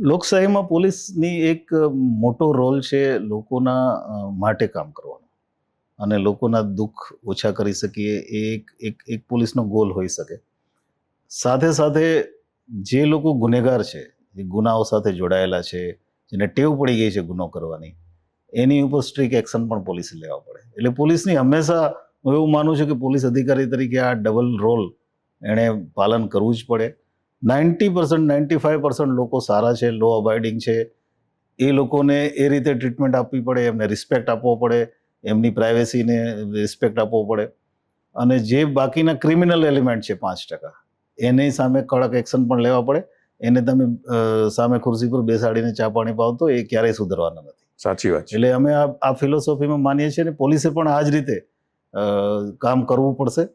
લોકશાહીમાં પોલીસની એક મોટો રોલ છે લોકોના માટે કામ કરવાનો અને લોકોના દુઃખ ઓછા કરી શકીએ એ એક પોલીસનો ગોલ હોઈ શકે. સાથે સાથે જે લોકો ગુનેગાર છે, એ ગુનાઓ સાથે જોડાયેલા છે, જેને ટેવ પડી ગઈ છે ગુનો કરવાની, એની ઉપર સ્ટ્રિક્ટ એક્શન પણ પોલીસે લેવા પડે. એટલે પોલીસની હંમેશા હું એવું માનું છું કે પોલીસ અધિકારી તરીકે આ ડબલ રોલ એણે પાલન કરવું જ પડે. 90% 95% લોકો સારા છે, લો અબાઇડિંગ છે, એ લોકોને એ રીતે ટ્રીટમેન્ટ આપવી પડે, એમને રિસ્પેક્ટ આપવો પડે, એમની પ્રાઇવેસીને રિસ્પેક્ટ આપવો પડે. અને જે બાકીના ક્રિમિનલ એલિમેન્ટ છે 5%, એની સામે કડક એક્શન પણ લેવા પડે. એને તમે સામે ખુરશી પર બેસાડીને ચા પાણી પાવતો એ ક્યારેય સુધરવાના નથી. સાચી વાત છે. એટલે અમે આ ફિલોસોફીમાં માનીએ છીએ ને પોલીસે પણ આ જ રીતે કામ કરવું પડશે.